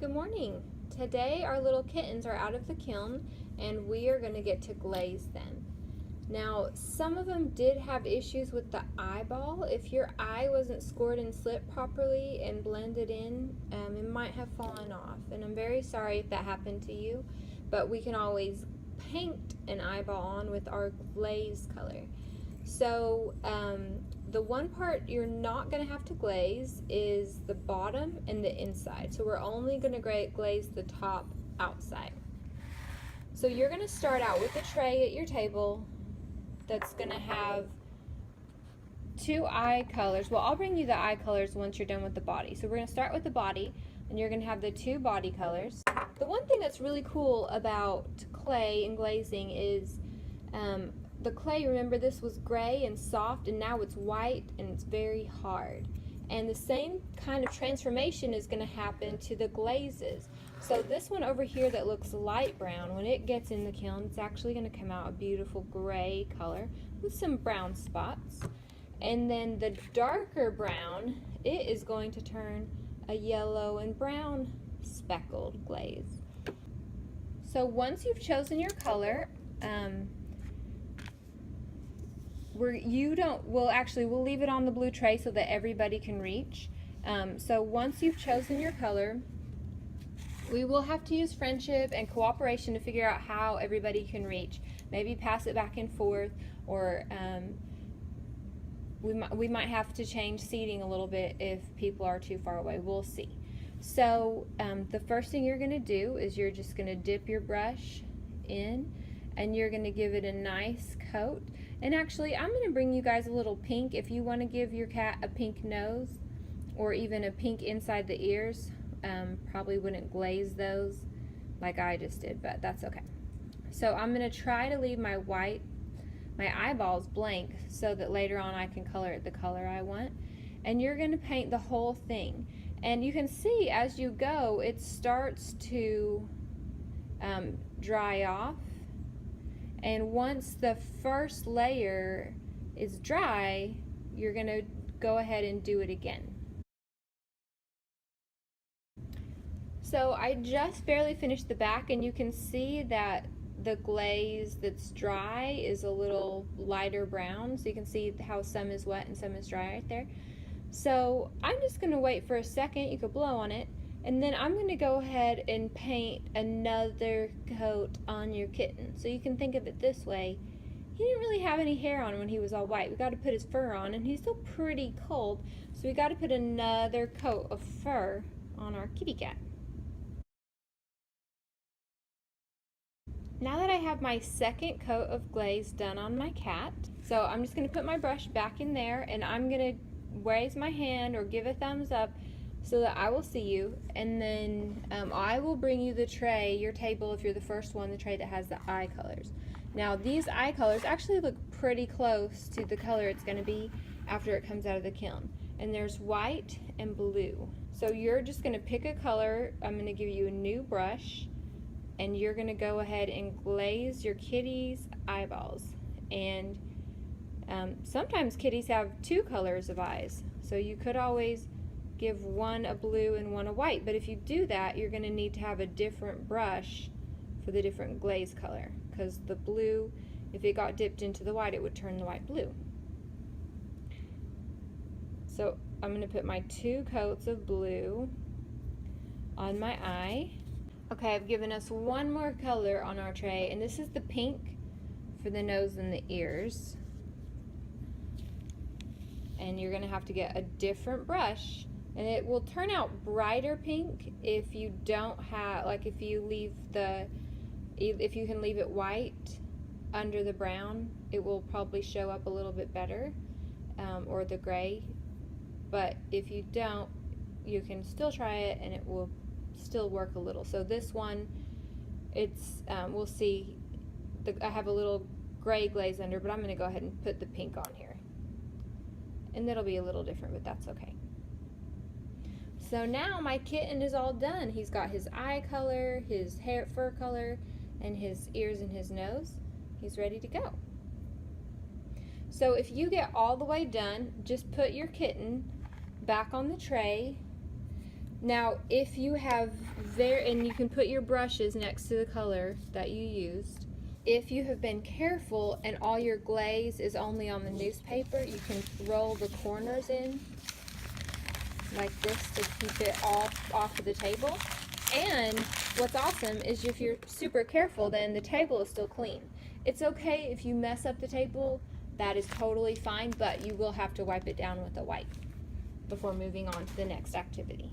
Good morning. Today our little kittens are out of the kiln and we are going to get to glaze them. Now, some of them did have issues with the eyeball. If your eye wasn't scored and slit properly and blended in, it might have fallen off. And I'm very sorry if that happened to you, but we can always paint an eyeball on with our glaze color. So the one part you're not going to have to glaze is the bottom and the inside. So we're only going to glaze the top outside. So you're going to start out with a tray at your table that's going to have two eye colors. Well, I'll bring you the eye colors once you're done with the body. So we're going to start with the body, and you're going to have the two body colors. The one thing that's really cool about clay and glazing is the clay, remember, this was gray and soft, and now it's white and it's very hard. And the same kind of transformation is going to happen to the glazes. So this one over here that looks light brown, when it gets in the kiln, it's actually going to come out a beautiful gray color with some brown spots. And then the darker brown, it is going to turn a yellow and brown speckled glaze. So once you've chosen your color, we'll leave it on the blue tray so that everybody can reach. So once you've chosen your color, we will have to use friendship and cooperation to figure out how everybody can reach. Maybe pass it back and forth, or we might have to change seating a little bit if people are too far away. We'll see. So the first thing you're going to do is you're just going to dip your brush in, and you're going to give it a nice coat. And actually, I'm going to bring you guys a little pink. If you want to give your cat a pink nose or even a pink inside the ears, probably wouldn't glaze those like I just did, but that's okay. So I'm going to try to leave my eyeballs blank so that later on I can color it the color I want. And you're going to paint the whole thing. And you can see as you go, it starts to dry off. And once the first layer is dry, you're going to go ahead and do it again. So I just barely finished the back, and you can see that the glaze that's dry is a little lighter brown. So you can see how some is wet and some is dry right there. So I'm just going to wait for a second. You could blow on it. And then I'm going to go ahead and paint another coat on your kitten. So you can think of it this way. He didn't really have any hair on when he was all white. We got to put his fur on, and he's still pretty cold. So we got to put another coat of fur on our kitty cat. Now that I have my second coat of glaze done on my cat, so I'm just going to put my brush back in there, and I'm going to raise my hand or give a thumbs up so that I will see you, and then I will bring you the tray, your table, if you're the first one, the tray that has the eye colors. Now these eye colors actually look pretty close to the color it's going to be after it comes out of the kiln. And there's white and blue. So you're just going to pick a color. I'm going to give you a new brush, and you're going to go ahead and glaze your kitty's eyeballs. And sometimes kitties have two colors of eyes, so you could always give one a blue and one a white, but if you do that, you're going to need to have a different brush for the different glaze color, because the blue, if it got dipped into the white, it would turn the white blue. So I'm going to put my two coats of blue on my eye. Okay, I've given us one more color on our tray, and this is the pink for the nose and the ears. And you're going to have to get a different brush, and it will turn out brighter pink if you don't have, like if you can leave it white under the brown, it will probably show up a little bit better, or the gray. But if you don't, you can still try it and it will still work a little. So this one, it's we'll see, I have a little gray glaze under, but I'm going to go ahead and put the pink on here, and that'll be a little different, but that's okay. So now my kitten is all done. He's got his eye color, his fur color, and his ears and his nose. He's ready to go. So if you get all the way done, just put your kitten back on the tray, Now, if you have and you can put your brushes next to the color that you used. If you have been careful and all your glaze is only on the newspaper, you can roll the corners in like this to keep it off of the table. And what's awesome is if you're super careful, then the table is still clean. It's okay if you mess up the table, that is totally fine, but you will have to wipe it down with a wipe before moving on to the next activity.